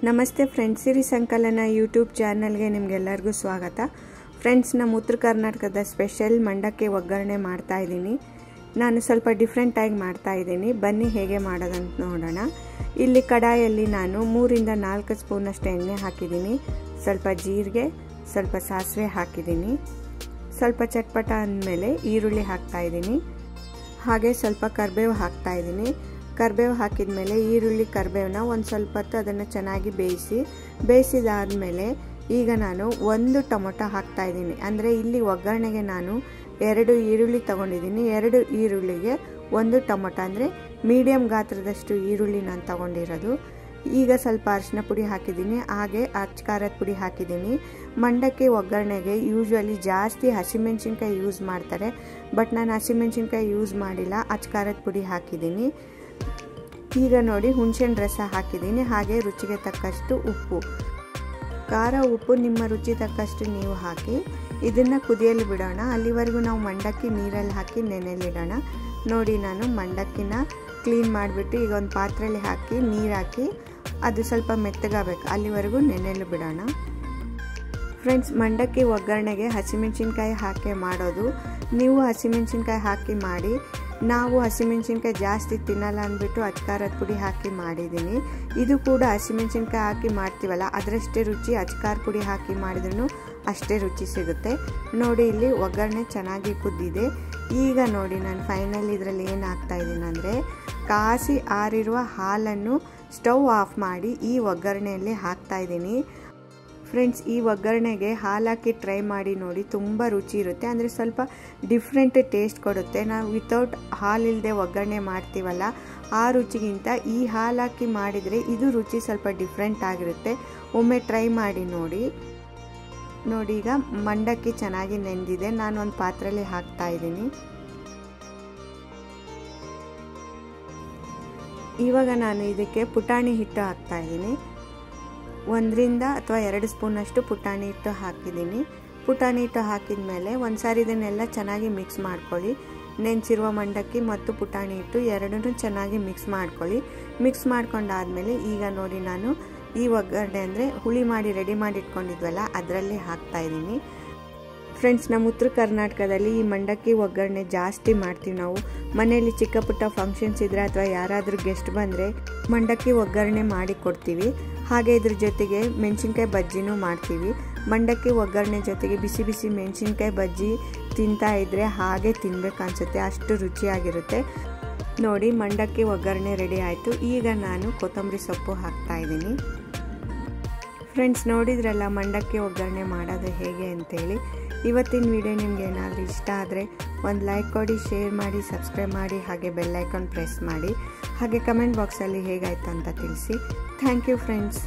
ನಮಸ್ತೆ ಫ್ರೆಂಡ್ಸ್, ಸಿರಿ ಸಂಕಲನ ಯೂಟ್ಯೂಬ್ ಚಾನಲ್ಗೆ ನಿಮಗೆಲ್ಲರಿಗೂ ಸ್ವಾಗತ. ಫ್ರೆಂಡ್ಸ್, ನಮ್ಮ ಉತ್ತರ ಕರ್ನಾಟಕದ ಸ್ಪೆಷಲ್ ಮಂಡಕ್ಕಿ ಒಗ್ಗರಣೆ ಮಾಡ್ತಾ ಇದ್ದೀನಿ. ನಾನು ಸ್ವಲ್ಪ ಡಿಫ್ರೆಂಟಾಗಿ ಮಾಡ್ತಾ ಇದ್ದೀನಿ. ಬನ್ನಿ ಹೇಗೆ ಮಾಡೋದಂತ ನೋಡೋಣ. ಇಲ್ಲಿ ಕಡಾಯಲ್ಲಿ ನಾನು 3 ರಿಂದ 4 ಸ್ಪೂನಷ್ಟು ಎಣ್ಣೆ ಹಾಕಿದ್ದೀನಿ. ಸ್ವಲ್ಪ ಜೀರಿಗೆ, ಸ್ವಲ್ಪ ಸಾಸಿವೆ ಹಾಕಿದ್ದೀನಿ. ಸ್ವಲ್ಪ ಚಟ್ಪಟ ಅಂದಮೇಲೆ ಈರುಳ್ಳಿ ಹಾಕ್ತಾ ಇದ್ದೀನಿ. ಹಾಗೆ ಸ್ವಲ್ಪ ಕರಿಬೇವು ಹಾಕ್ತಾ ಇದ್ದೀನಿ. ಕರಿಬೇವು ಹಾಕಿದ ಮೇಲೆ ಈರುಳ್ಳಿ ಕರಿಬೇವನ್ನ ಒಂದು ಸ್ವಲ್ಪ ಹೊತ್ತು ಅದನ್ನು ಚೆನ್ನಾಗಿ ಬೇಯಿಸಿದಾದ್ಮೇಲೆ ಈಗ ನಾನು 1 ಟೊಮೊಟೊ ಹಾಕ್ತಾ ಇದ್ದೀನಿ. ಅಂದರೆ ಇಲ್ಲಿ ಒಗ್ಗರಣೆಗೆ ನಾನು 2 ಈರುಳ್ಳಿ ತಗೊಂಡಿದ್ದೀನಿ. 2 ಈರುಳ್ಳಿಗೆ 1 ಟೊಮೊಟೊ, ಅಂದರೆ ಮೀಡಿಯಂ ಗಾತ್ರದಷ್ಟು ಈರುಳ್ಳಿ ನಾನು ತಗೊಂಡಿರೋದು. ಈಗ ಸ್ವಲ್ಪ ಅರಿಶಿನ ಪುಡಿ ಹಾಕಿದ್ದೀನಿ. ಹಾಗೆ ಖಾರದ ಪುಡಿ ಹಾಕಿದ್ದೀನಿ. ಮಂಡಕ್ಕಿ ಒಗ್ಗರಣೆಗೆ ಯೂಶ್ವಲಿ ಜಾಸ್ತಿ ಹಸಿಮೆಣಸಿನ್ಕಾಯಿ ಯೂಸ್ ಮಾಡ್ತಾರೆ, ಬಟ್ ನಾನು ಹಸಿಮೆಣಸಿನ್ಕಾಯಿ ಯೂಸ್ ಮಾಡಿಲ್ಲ. ಖಾರದ ಪುಡಿ ಹಾಕಿದ್ದೀನಿ. ಈಗ ನೋಡಿ, ಹುಣಸೆಹಣ್ಣು ರಸ ಹಾಕಿದ್ದೀನಿ. ಹಾಗೆ ರುಚಿಗೆ ತಕ್ಕಷ್ಟು ಉಪ್ಪು. ಖಾರ ಉಪ್ಪು ನಿಮ್ಮ ರುಚಿ ತಕ್ಕಷ್ಟು ನೀವು ಹಾಕಿ ಇದನ್ನು ಕುದಿಯಲು ಬಿಡೋಣ. ಅಲ್ಲಿವರೆಗೂ ನಾವು ಮಂಡಕ್ಕಿ ನೀರಲ್ಲಿ ಹಾಕಿ ನೆನೆಯಲಿಡೋಣ. ನೋಡಿ, ನಾನು ಮಂಡಕ್ಕಿನ ಕ್ಲೀನ್ ಮಾಡಿಬಿಟ್ಟು ಈಗ ಒಂದು ಪಾತ್ರೆಯಲ್ಲಿ ಹಾಕಿ ನೀರು ಹಾಕಿ ಅದು ಸ್ವಲ್ಪ ಮೆತ್ತಗಾಗಬೇಕು, ಅಲ್ಲಿವರೆಗೂ ನೆನೆಯಲು ಬಿಡೋಣ. ಫ್ರೆಂಡ್ಸ್, ಮಂಡಕ್ಕಿ ಒಗ್ಗರಣೆಗೆ ಹಸಿಮೆಣಸಿನ್ಕಾಯಿ ಹಾಕಿ ಮಾಡೋದು. ನೀವು ಹಸಿಮೆಣಸಿನ್ಕಾಯಿ ಹಾಕಿ ಮಾಡಿ. ನಾವು ಹಸಿಮೆಣಸಿನ್ಕಾಯಿ ಜಾಸ್ತಿ ತಿನ್ನಲ್ಲ ಅಂದ್ಬಿಟ್ಟು ಖಾರದ ಪುಡಿ ಹಾಕಿ ಮಾಡಿದ್ದೀನಿ. ಇದು ಕೂಡ ಹಸಿಮೆಣಸಿನ್ಕಾಯಿ ಹಾಕಿ ಮಾಡ್ತೀವಲ್ಲ, ಅದರಷ್ಟೇ ರುಚಿ ಖಾರದ ಪುಡಿ ಹಾಕಿ ಮಾಡಿದ್ರೂ ಅಷ್ಟೇ ರುಚಿ ಸಿಗುತ್ತೆ. ನೋಡಿ, ಇಲ್ಲಿ ಒಗ್ಗರಣೆ ಚೆನ್ನಾಗಿ ಕುದ್ದಿದೆ. ಈಗ ನೋಡಿ, ನಾನು ಫೈನಲ್ ಇದರಲ್ಲಿ ಏನು ಹಾಕ್ತಾ ಇದ್ದೀನಿ ಅಂದರೆ, ಕಾಸಿ ಆರಿರುವ ಹಾಲನ್ನು ಸ್ಟವ್ ಆಫ್ ಮಾಡಿ ಈ ಒಗ್ಗರಣೆಯಲ್ಲಿ ಹಾಕ್ತಾ ಇದ್ದೀನಿ. ಫ್ರೆಂಡ್ಸ್, ಈ ಒಗ್ಗರಣೆಗೆ ಹಾಲು ಹಾಕಿ ಟ್ರೈ ಮಾಡಿ ನೋಡಿ, ತುಂಬ ರುಚಿ ಇರುತ್ತೆ. ಅಂದರೆ ಸ್ವಲ್ಪ ಡಿಫ್ರೆಂಟ್ ಟೇಸ್ಟ್ ಕೊಡುತ್ತೆ. ನಾವು ವಿತೌಟ್ ಹಾಲಿಲ್ಲದೆ ಒಗ್ಗರಣೆ ಮಾಡ್ತೀವಲ್ಲ, ಆ ರುಚಿಗಿಂತ ಈ ಹಾಲು ಹಾಕಿ ಮಾಡಿದರೆ ಇದು ರುಚಿ ಸ್ವಲ್ಪ ಡಿಫ್ರೆಂಟ್ ಆಗಿರುತ್ತೆ. ಒಮ್ಮೆ ಟ್ರೈ ಮಾಡಿ ನೋಡಿ. ನೋಡಿ, ಈಗ ಮಂಡಕ್ಕಿ ಚೆನ್ನಾಗಿ ನೆಂದಿದೆ. ನಾನು ಒಂದು ಪಾತ್ರೆಯಲ್ಲಿ ಹಾಕ್ತಾ ಇದ್ದೀನಿ. ಇವಾಗ ನಾನು ಇದಕ್ಕೆ ಪುಟಾಣಿ ಹಿಟ್ಟು ಹಾಕ್ತಾ ಇದ್ದೀನಿ. 1 ಅಥವಾ 2 ಸ್ಪೂನಷ್ಟು ಪುಟಾಣಿ ಹಿಟ್ಟು ಹಾಕಿದ್ದೀನಿ. ಪುಟಾಣಿ ಹಿಟ್ಟು ಹಾಕಿದ ಮೇಲೆ ಒಂದು ಸಾರಿ ಇದನ್ನೆಲ್ಲ ಚೆನ್ನಾಗಿ ಮಿಕ್ಸ್ ಮಾಡ್ಕೊಳ್ಳಿ. ನೆನೆಸಿರುವ ಮಂಡಕ್ಕಿ ಮತ್ತು ಪುಟಾಣಿ ಹಿಟ್ಟು ಎರಡನ್ನೂ ಚೆನ್ನಾಗಿ ಮಿಕ್ಸ್ ಮಾಡ್ಕೊಳ್ಳಿ. ಮಿಕ್ಸ್ ಮಾಡ್ಕೊಂಡಾದ್ಮೇಲೆ ಈಗ ನೋಡಿ, ನಾನು ಈ ಒಗ್ಗರಣೆ ಅಂದರೆ ಹುಳಿ ಮಾಡಿ ರೆಡಿ ಮಾಡಿ ಇಟ್ಕೊಂಡಿದ್ವಲ್ಲ, ಅದರಲ್ಲಿ ಹಾಕ್ತಾ ಇದ್ದೀನಿ. ಫ್ರೆಂಡ್ಸ್, ನಮ್ಮ ಉತ್ತರ ಕರ್ನಾಟಕದಲ್ಲಿ ಈ ಮಂಡಕ್ಕಿ ಒಗ್ಗರಣೆ ಜಾಸ್ತಿ ಮಾಡ್ತೀವಿ ನಾವು. ಮನೆಯಲ್ಲಿ ಚಿಕ್ಕ ಪುಟ್ಟ ಫಂಕ್ಷನ್ಸ್ ಇದ್ದರೆ ಅಥವಾ ಯಾರಾದರೂ ಗೆಸ್ಟ್ ಬಂದರೆ ಮಂಡಕ್ಕಿ ಒಗ್ಗರಣೆ ಮಾಡಿ ಕೊಡ್ತೀವಿ. ಹಾಗೆ ಇದ್ರ ಜೊತೆಗೆ ಮೆಣಸಿನ್ಕಾಯಿ ಬಜ್ಜಿನೂ ಮಾಡ್ತೀವಿ. ಮಂಡಕ್ಕಿ ಒಗ್ಗರಣೆ ಜೊತೆಗೆ ಬಿಸಿ ಬಿಸಿ ಮೆಣಸಿನ್ಕಾಯಿ ಬಜ್ಜಿ ತಿಂತಾ ಇದ್ದರೆ ಹಾಗೆ ತಿನ್ಬೇಕು ಅನಿಸುತ್ತೆ, ಅಷ್ಟು ರುಚಿಯಾಗಿರುತ್ತೆ. ನೋಡಿ, ಮಂಡಕ್ಕಿ ಒಗ್ಗರಣೆ ರೆಡಿ ಆಯಿತು. ಈಗ ನಾನು ಕೊತ್ತಂಬರಿ ಸೊಪ್ಪು ಹಾಕ್ತಾ ಇದ್ದೀನಿ. ಫ್ರೆಂಡ್ಸ್, ನೋಡಿದ್ರಲ್ಲ ಮಂಡಕ್ಕಿ ಒಗ್ಗರಣೆ ಮಾಡೋದು ಹೇಗೆ ಅಂತೇಳಿ. ಇವತ್ತಿನ ವಿಡಿಯೋ ನಿಮ್ಗೆ ಏನಾದರೂ ಇಷ್ಟ ಆದರೆ ಒಂದು ಲೈಕ್ ಕೊಡಿ, ಶೇರ್ ಮಾಡಿ, ಸಬ್ಸ್ಕ್ರೈಬ್ ಮಾಡಿ, ಹಾಗೆ ಬೆಲ್ ಐಕಾನ್ ಪ್ರೆಸ್ ಮಾಡಿ. ಹಾಗೆ ಕಮೆಂಟ್ ಬಾಕ್ಸಲ್ಲಿ ಹೇಗಾಯಿತು ಅಂತ ತಿಳಿಸಿ. Thank you friends.